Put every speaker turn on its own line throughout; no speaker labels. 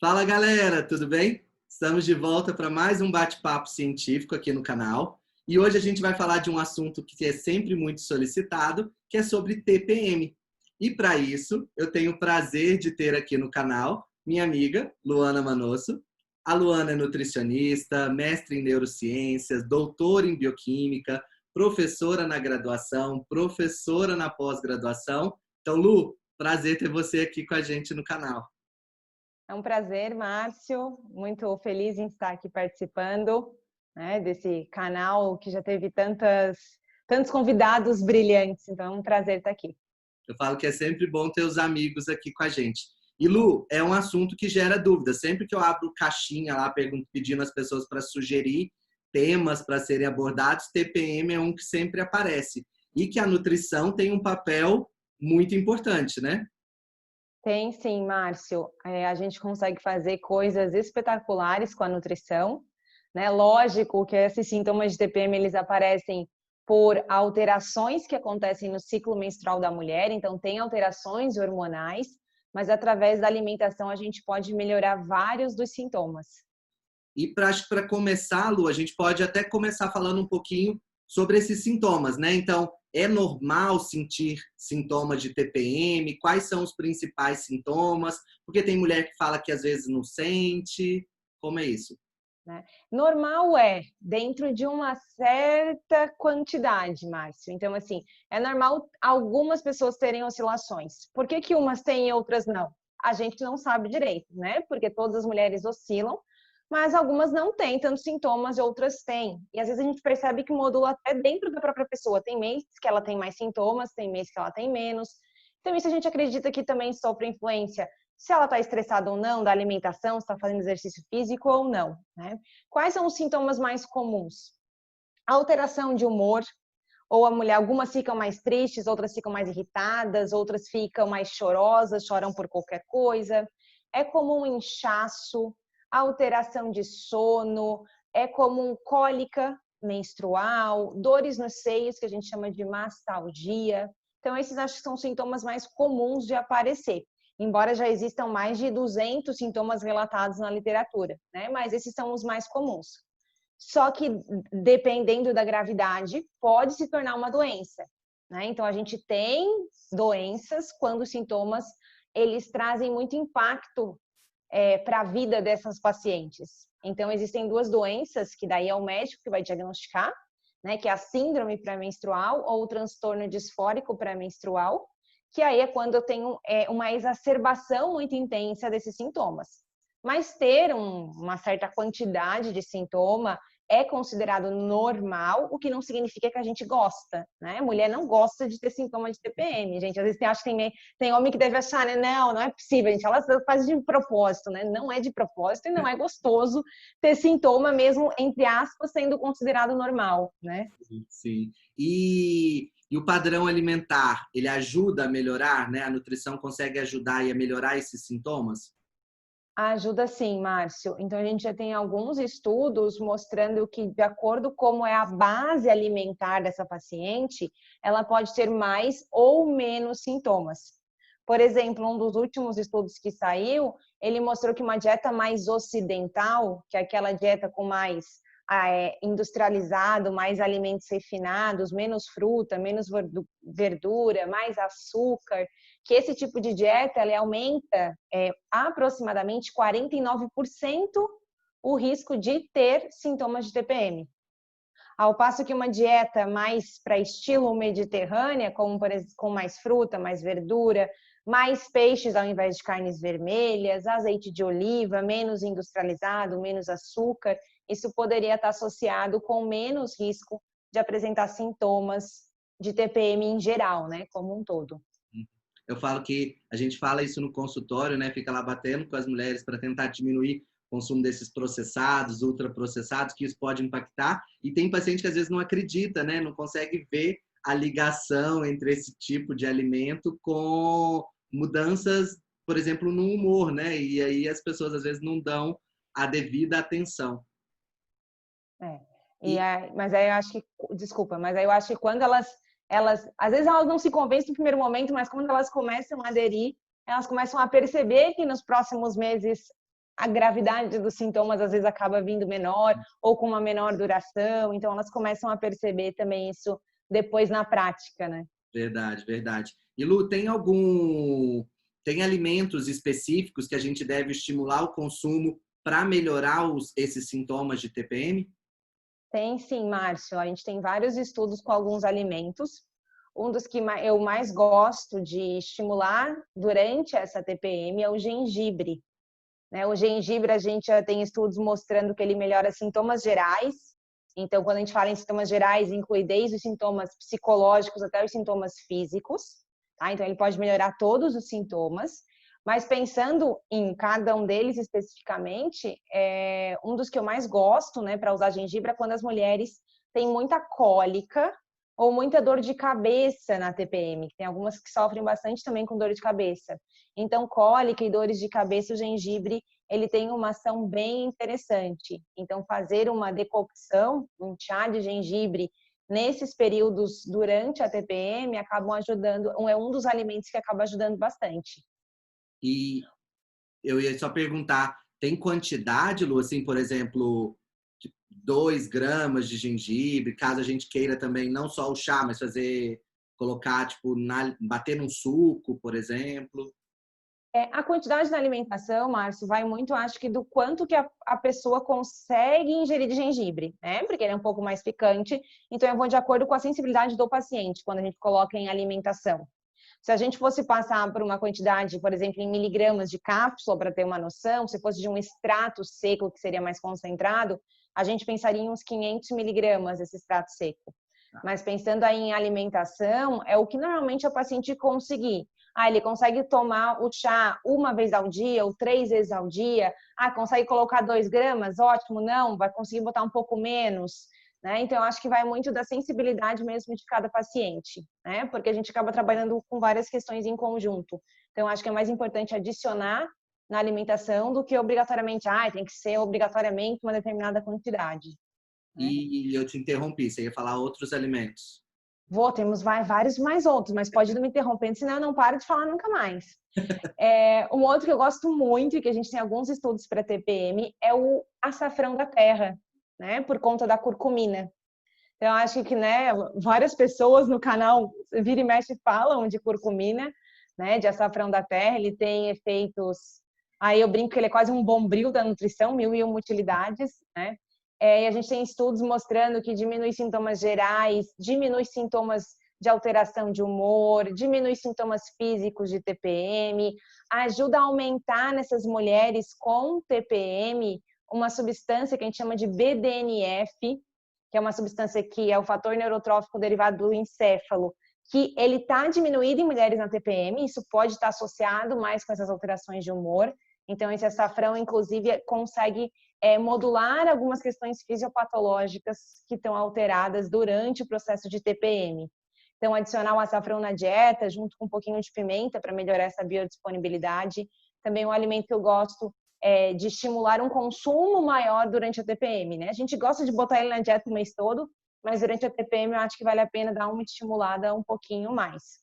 Fala galera, tudo bem? Estamos de volta para mais um bate-papo científico aqui no canal. E hoje a gente vai falar de um assunto que é sempre muito solicitado, que é sobre TPM. E para isso, eu tenho o prazer de ter aqui no canal minha amiga Luana Manosso. A Luana é nutricionista, mestre em neurociências, doutora em bioquímica, professora na graduação, professora na pós-graduação. Então, Lu, prazer ter você aqui com a gente no canal.
É um prazer, Márcio. Muito feliz em estar aqui participando, né, desse canal que já teve tantos convidados brilhantes. Então, é um prazer estar aqui.
Eu falo que é sempre bom ter os amigos aqui com a gente. E Lu, é um assunto que gera dúvida. Sempre que eu abro caixinha lá, pedindo às pessoas para sugerir temas para serem abordados, TPM é um que sempre aparece. E que a nutrição tem um papel muito importante, né?
Tem sim, Márcio. A gente consegue fazer coisas espetaculares com a nutrição, né? Lógico que esses sintomas de TPM eles aparecem por alterações que acontecem no ciclo menstrual da mulher, então tem alterações hormonais, mas através da alimentação a gente pode melhorar vários dos sintomas.
E para começar, Lu, a gente pode até começar falando um pouquinho sobre esses sintomas, né? Então, é normal sentir sintomas de TPM? Quais são os principais sintomas? Porque tem mulher que fala que às vezes não sente. Como é isso?
Né? Normal é dentro de uma certa quantidade, Márcio. Então, assim, é normal algumas pessoas terem oscilações. Por que que umas têm e outras não? A gente não sabe direito, né? Porque todas as mulheres oscilam, mas algumas não têm tantos sintomas e outras têm. E às vezes a gente percebe que modula até dentro da própria pessoa. Tem meses que ela tem mais sintomas, tem meses que ela tem menos. Então, isso a gente acredita que também sofre influência se ela está estressada ou não, da alimentação, se está fazendo exercício físico ou não, né? Quais são os sintomas mais comuns? Alteração de humor, ou a mulher, algumas ficam mais tristes, outras ficam mais irritadas, outras ficam mais chorosas, choram por qualquer coisa. É comum inchaço, alteração de sono, é comum cólica menstrual, dores nos seios, que a gente chama de mastalgia. Então, esses acho que são sintomas mais comuns de aparecer, embora já existam mais de 200 sintomas relatados na literatura, né? Mas esses são os mais comuns. Só que, dependendo da gravidade, pode se tornar uma doença, né? Então, a gente tem doenças quando os sintomas, eles trazem muito impacto para a vida dessas pacientes. Então, existem duas doenças, que daí é o médico que vai diagnosticar, né? Que é a síndrome pré-menstrual ou o transtorno disfórico pré-menstrual, que aí é quando eu tenho uma exacerbação muito intensa desses sintomas. Mas ter uma certa quantidade de sintoma é considerado normal, o que não significa que a gente gosta, né? Mulher não gosta de ter sintoma de TPM, gente. Às vezes acha que tem homem que deve achar, né? Não é possível, gente. Ela faz de propósito, né? Não é de propósito e não é gostoso ter sintoma mesmo, entre aspas, sendo considerado normal, né?
Sim. E o padrão alimentar, ele ajuda a melhorar, né? A nutrição consegue ajudar a melhorar esses sintomas?
Ajuda sim, Márcio. Então, a gente já tem alguns estudos mostrando que, de acordo com como é a base alimentar dessa paciente, ela pode ter mais ou menos sintomas. Por exemplo, um dos últimos estudos que saiu, ele mostrou que uma dieta mais ocidental, que é aquela dieta com mais industrializado, mais alimentos refinados, menos fruta, menos verdura, mais açúcar, que esse tipo de dieta ela aumenta aproximadamente 49% o risco de ter sintomas de TPM. Ao passo que uma dieta mais para estilo mediterrânea, como por exemplo, com mais fruta, mais verdura, mais peixes ao invés de carnes vermelhas, azeite de oliva, menos industrializado, menos açúcar, isso poderia estar associado com menos risco de apresentar sintomas de TPM em geral, né, como um todo.
Eu falo que a gente fala isso no consultório, né? Fica lá batendo com as mulheres para tentar diminuir o consumo desses processados, ultraprocessados, que isso pode impactar. E tem paciente que às vezes não acredita, né? Não consegue ver a ligação entre esse tipo de alimento com mudanças, por exemplo, no humor, né? E aí as pessoas às vezes não dão a devida atenção. E
Mas aí eu acho que, desculpa, mas aí eu acho que quando às vezes elas não se convencem no primeiro momento, mas quando elas começam a aderir, elas começam a perceber que nos próximos meses a gravidade dos sintomas às vezes acaba vindo menor ou com uma menor duração. Então, elas começam a perceber também isso depois na prática, né?
Verdade, verdade. E Lu, tem alimentos específicos que a gente deve estimular o consumo para melhorar esses sintomas de TPM?
Tem sim, Márcio. A gente tem vários estudos com alguns alimentos. Um dos que eu mais gosto de estimular durante essa TPM é o gengibre. Né? O gengibre, a gente já tem estudos mostrando que ele melhora sintomas gerais. Então, quando a gente fala em sintomas gerais, inclui desde os sintomas psicológicos até os sintomas físicos. Tá? Então, ele pode melhorar todos os sintomas. Mas pensando em cada um deles especificamente, um dos que eu mais gosto, né, para usar gengibre é quando as mulheres têm muita cólica ou muita dor de cabeça na TPM. Tem algumas que sofrem bastante também com dor de cabeça. Então, cólica e dores de cabeça, o gengibre, ele tem uma ação bem interessante. Então, fazer uma decocção, um chá de gengibre, nesses períodos durante a TPM, acabam ajudando, é um dos alimentos que acaba ajudando bastante.
E eu ia só perguntar, tem quantidade, Lu, assim, por exemplo, 2 gramas de gengibre, caso a gente queira também não só o chá, mas colocar, tipo, bater num suco, por exemplo?
A quantidade na alimentação, Márcio, vai muito, acho que, do quanto que a pessoa consegue ingerir de gengibre, né? Porque ele é um pouco mais picante, então eu vou de acordo com a sensibilidade do paciente quando a gente coloca em alimentação. Se a gente fosse passar por uma quantidade, por exemplo, em miligramas de cápsula, para ter uma noção, se fosse de um extrato seco, que seria mais concentrado, a gente pensaria em uns 500 miligramas desse extrato seco. Mas pensando aí em alimentação, é o que normalmente o paciente conseguir. Ele consegue tomar o chá uma vez ao dia ou 3 vezes ao dia. Consegue colocar 2 gramas? Ótimo, não, vai conseguir botar um pouco menos. Né? Então, eu acho que vai muito da sensibilidade mesmo de cada paciente, né? Porque a gente acaba trabalhando com várias questões em conjunto. Então, acho que é mais importante adicionar na alimentação do que obrigatoriamente, tem que ser obrigatoriamente uma determinada quantidade. Né?
E eu te interrompi, você ia falar outros alimentos.
Temos vários mais outros, mas pode ir me interrompendo, senão eu não paro de falar nunca mais. Um outro que eu gosto muito e que a gente tem alguns estudos para TPM é o açafrão da terra, né? Por conta da curcumina. Então, eu acho que, né, várias pessoas no canal vira e mexe falam de curcumina, né, de açafrão da terra. Ele tem efeitos. Aí eu brinco que ele é quase um bombril da nutrição, 1001 utilidades, né? E a gente tem estudos mostrando que diminui sintomas gerais, diminui sintomas de alteração de humor, diminui sintomas físicos de TPM, ajuda a aumentar nessas mulheres com TPM uma substância que a gente chama de BDNF, que é uma substância que é o fator neurotrófico derivado do encéfalo, que ele está diminuído em mulheres na TPM, isso pode estar associado mais com essas alterações de humor. Então, esse açafrão, inclusive, consegue modular algumas questões fisiopatológicas que estão alteradas durante o processo de TPM. Então, adicionar o açafrão na dieta, junto com um pouquinho de pimenta, para melhorar essa biodisponibilidade. Também um alimento que eu gosto de estimular um consumo maior durante a TPM, né? A gente gosta de botar ele na dieta o mês todo, mas durante a TPM eu acho que vale a pena dar uma estimulada um pouquinho mais.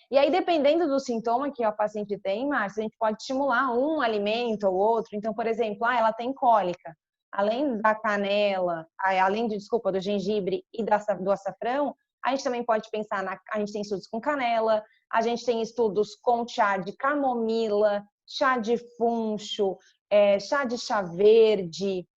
E aí, dependendo do sintoma que a paciente tem, Márcia, a gente pode estimular um alimento ou outro. Então, por exemplo, ela tem cólica. Além da canela, do gengibre e do açafrão, a gente também pode pensar a gente tem estudos com canela, a gente tem estudos com chá de camomila, chá de funcho, chá de chá verde,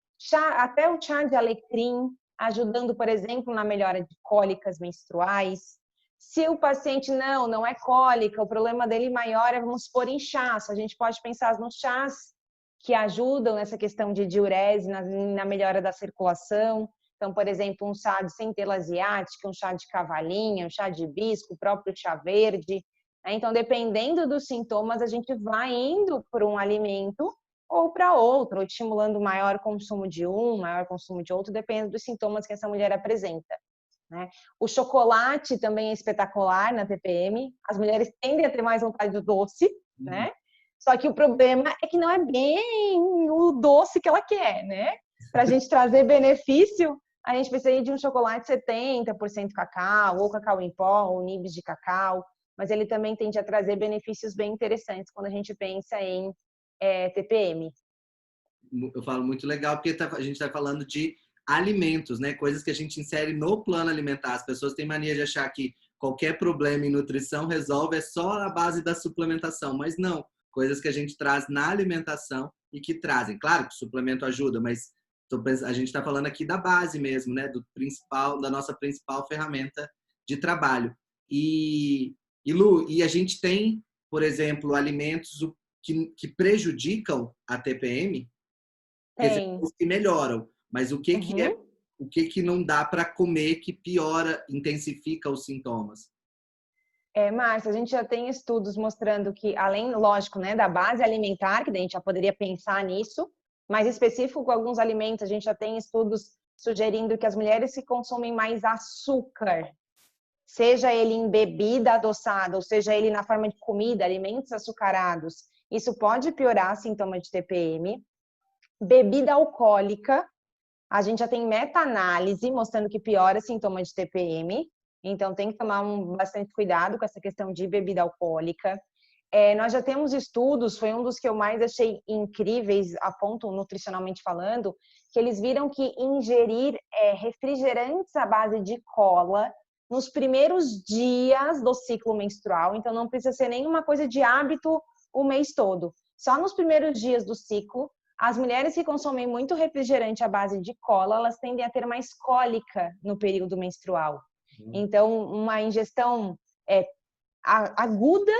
até o chá de alecrim, ajudando, por exemplo, na melhora de cólicas menstruais. Se o paciente não é cólica, o problema dele maior é, vamos supor, inchaço. A gente pode pensar nos chás que ajudam nessa questão de diurese, na melhora da circulação. Então, por exemplo, um chá de centela asiática, um chá de cavalinha, um chá de hibisco, o próprio chá verde. Então, dependendo dos sintomas, a gente vai indo por um alimento ou para outro, ou estimulando maior consumo de um, maior consumo de outro, dependendo dos sintomas que essa mulher apresenta. Né? O chocolate também é espetacular na TPM. As mulheres tendem a ter mais vontade do doce, né? Só que o problema é que não é bem o doce que ela quer, né? Para a gente trazer benefício, a gente precisa de um chocolate 70% cacau, ou cacau em pó, ou nibs de cacau. Mas ele também tende a trazer benefícios bem interessantes quando a gente pensa em TPM.
eu falo muito legal porque a gente está falando de alimentos, né? Coisas que a gente insere no plano alimentar. As pessoas têm mania de achar que qualquer problema em nutrição resolve é só a base da suplementação, mas não. Coisas que a gente traz na alimentação e que trazem. Claro que o suplemento ajuda, mas a gente está falando aqui da base mesmo, né? Da nossa principal ferramenta de trabalho. E Lu, e a gente tem, por exemplo, alimentos que prejudicam a TPM, quer dizer,
Tem.
os que melhoram, mas
Uhum.
o que que não dá para comer que piora, intensifica os sintomas?
Márcia, a gente já tem estudos mostrando que, além, lógico, né, da base alimentar, que a gente já poderia pensar nisso, mas específico com alguns alimentos, a gente já tem estudos sugerindo que as mulheres que consomem mais açúcar, seja ele em bebida adoçada, ou seja ele na forma de comida, alimentos açucarados, isso pode piorar sintomas de TPM. Bebida alcoólica, a gente já tem meta-análise mostrando que piora sintomas de TPM, então tem que tomar bastante cuidado com essa questão de bebida alcoólica. Nós já temos estudos, foi um dos que eu mais achei incríveis, a ponto nutricionalmente falando, que eles viram que ingerir refrigerantes à base de cola nos primeiros dias do ciclo menstrual, então não precisa ser nenhuma coisa de hábito o mês todo. Só nos primeiros dias do ciclo, as mulheres que consomem muito refrigerante à base de cola, elas tendem a ter mais cólica no período menstrual. Então, uma ingestão aguda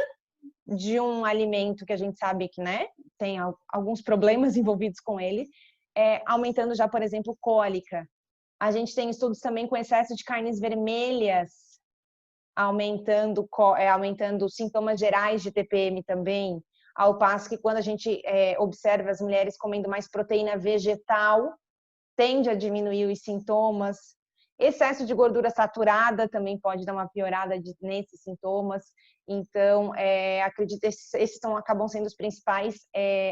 de um alimento que a gente sabe que, né, tem alguns problemas envolvidos com ele, aumentando já, por exemplo, cólica. A gente tem estudos também com excesso de carnes vermelhas, aumentando sintomas gerais de TPM também, ao passo que quando a gente observa as mulheres comendo mais proteína vegetal, tende a diminuir os sintomas. Excesso de gordura saturada também pode dar uma piorada nesses sintomas. Então, acredito que esses acabam sendo os principais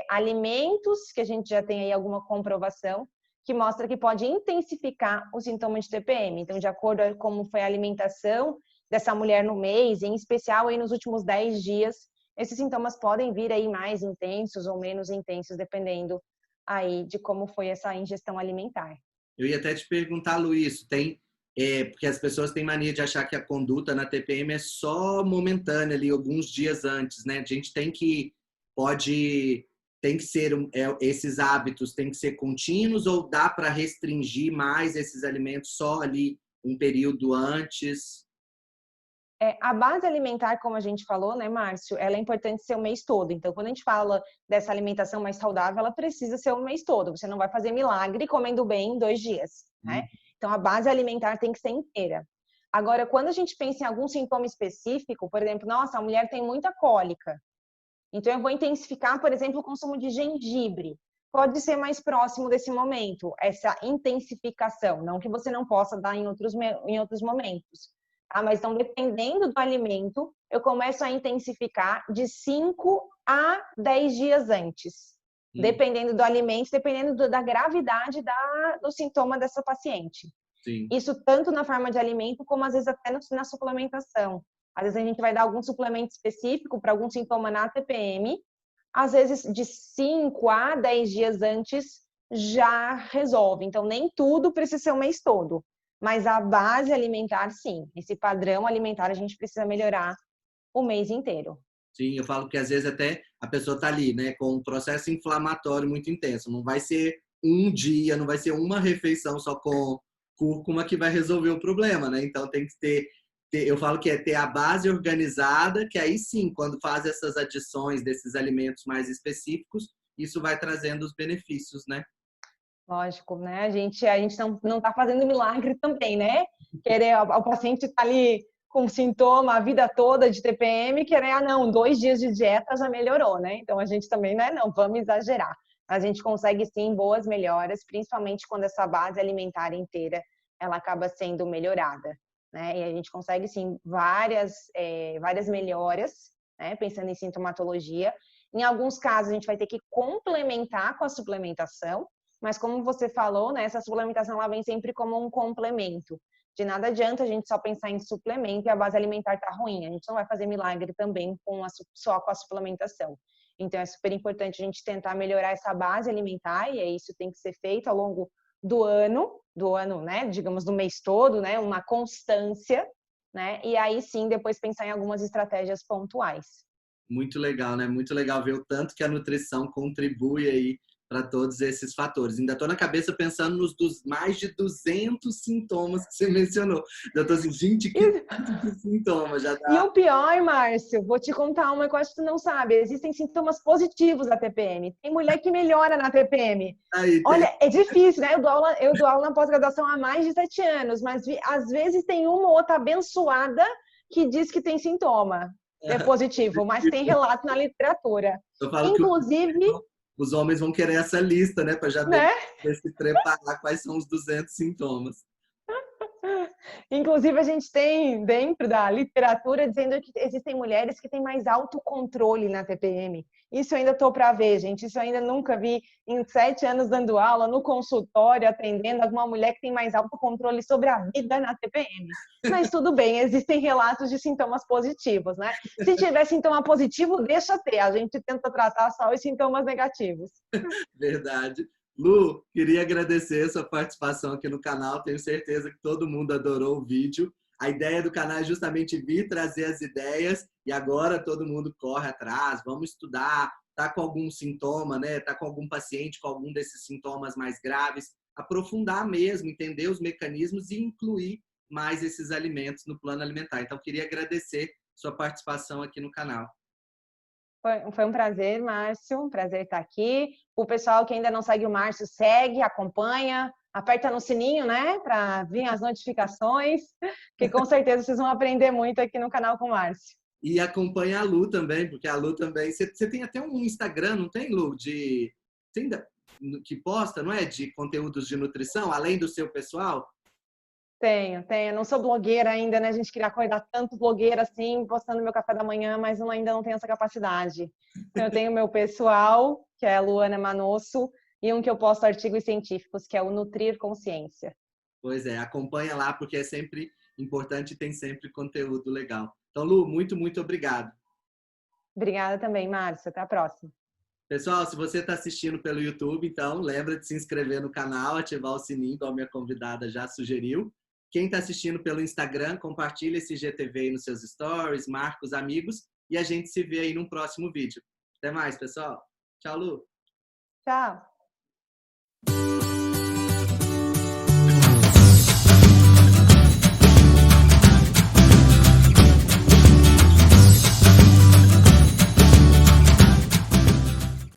alimentos que a gente já tem aí alguma comprovação que mostra que pode intensificar os sintomas de TPM. Então, de acordo com como foi a alimentação dessa mulher no mês, em especial aí nos últimos 10 dias, esses sintomas podem vir aí mais intensos ou menos intensos, dependendo aí de como foi essa ingestão alimentar.
Eu ia até te perguntar, Luiz, porque as pessoas têm mania de achar que a conduta na TPM é só momentânea ali, alguns dias antes, né? A gente tem que ser, esses hábitos têm que ser contínuos ou dá para restringir mais esses alimentos só ali um período antes?
A base alimentar, como a gente falou, né, Márcio, ela é importante ser o mês todo. Então, quando a gente fala dessa alimentação mais saudável, ela precisa ser o mês todo. Você não vai fazer milagre comendo bem em 2 dias, né? Então, a base alimentar tem que ser inteira. Agora, quando a gente pensa em algum sintoma específico, por exemplo, nossa, a mulher tem muita cólica. Então, eu vou intensificar, por exemplo, o consumo de gengibre. Pode ser mais próximo desse momento, essa intensificação. Não que você não possa dar em outros momentos. Mas então, dependendo do alimento, eu começo a intensificar de 5 a 10 dias antes. Dependendo do alimento, dependendo da gravidade do sintoma dessa paciente.
Sim.
Isso tanto na forma de alimento, como às vezes até na suplementação. Às vezes a gente vai dar algum suplemento específico para algum sintoma na TPM, às vezes de 5 a 10 dias antes já resolve. Então, nem tudo precisa ser o mês todo. Mas a base alimentar, sim. Esse padrão alimentar a gente precisa melhorar o mês inteiro.
Sim, eu falo que às vezes até a pessoa está ali, né, com um processo inflamatório muito intenso. Não vai ser um dia, não vai ser uma refeição só com cúrcuma que vai resolver o problema, né? Então tem que eu falo que é ter a base organizada, que aí sim, quando faz essas adições desses alimentos mais específicos, isso vai trazendo os benefícios, né?
Lógico, né? A gente não está fazendo milagre também, né? Querer o paciente está ali com sintoma a vida toda de TPM, querer, não, 2 dias de dieta já melhorou, né? Então a gente também, né? Não, vamos exagerar. A gente consegue sim boas melhoras, principalmente quando essa base alimentar inteira ela acaba sendo melhorada, né? E a gente consegue sim várias melhoras, né? Pensando em sintomatologia. Em alguns casos a gente vai ter que complementar com a suplementação. Mas como você falou, né, essa suplementação ela vem sempre como um complemento. De nada adianta a gente só pensar em suplemento e a base alimentar tá ruim. A gente não vai fazer milagre também só com a suplementação. Então, é super importante a gente tentar melhorar essa base alimentar, e isso tem que ser feito ao longo do ano, né? Digamos, do mês todo, né? Uma constância, né? E aí sim, depois pensar em algumas estratégias pontuais.
Muito legal, né? Muito legal ver o tanto que a nutrição contribui aí para todos esses fatores. Ainda estou na cabeça pensando nos mais de 200 sintomas que você mencionou. Já estou assim, gente, que tanto de sintomas já
E
dá.
o pior, Márcio, vou te contar uma que eu acho que tu não sabe. Existem sintomas positivos da TPM. Tem mulher que melhora na TPM.
Aí tem.
Olha, é difícil, né? Eu dou aula na pós-graduação há mais de 7 anos, mas às vezes tem uma ou outra abençoada que diz que tem sintoma positivo, mas tem relato na literatura.
Eu falo que
Inclusive,
os homens vão querer essa lista, né? Para já
né?
se preparar quais são os 200 sintomas.
Inclusive, a gente tem dentro da literatura dizendo que existem mulheres que têm mais autocontrole na TPM. Isso eu ainda estou para ver, gente. Isso eu ainda nunca vi em 7 anos dando aula, no consultório, atendendo alguma mulher que tem mais autocontrole sobre a vida na TPM. Mas tudo bem, existem relatos de sintomas positivos, né? Se tiver sintoma positivo, deixa ter. A gente tenta tratar só os sintomas negativos.
Verdade. Lu, queria agradecer a sua participação aqui no canal. Tenho certeza que todo mundo adorou o vídeo. A ideia do canal é justamente vir trazer as ideias e agora todo mundo corre atrás. Vamos estudar. Tá com algum sintoma, né? Tá com algum paciente com algum desses sintomas mais graves. Aprofundar mesmo, entender os mecanismos e incluir mais esses alimentos no plano alimentar. Então, queria agradecer sua participação aqui no canal.
Foi um prazer, Márcio, um prazer estar aqui. O pessoal que ainda não segue o Márcio, segue, acompanha, aperta no sininho, né, para vir as notificações, que com certeza vocês vão aprender muito aqui no canal com o Márcio.
E acompanha a Lu também, porque a Lu também... Você tem até um Instagram, não tem, Lu? Que posta, não é? De conteúdos de nutrição, além do seu pessoal?
Tenho. Não sou blogueira ainda, né? A gente queria acordar tanto blogueira assim, postando meu café da manhã, mas eu ainda não tenho essa capacidade. Então, eu tenho meu pessoal, que é a Luana Manosso, e um que eu posto artigos científicos, que é o Nutrir Consciência.
Pois é, acompanha lá, porque é sempre importante e tem sempre conteúdo legal. Então, Lu, muito, muito obrigado.
Obrigada também, Márcio. Até a próxima.
Pessoal, se você está assistindo pelo YouTube, então lembra de se inscrever no canal, ativar o sininho, igual a minha convidada já sugeriu. Quem está assistindo pelo Instagram, compartilha esse GTV aí nos seus stories, marca os amigos e a gente se vê aí num próximo vídeo. Até mais, pessoal. Tchau, Lu.
Tchau.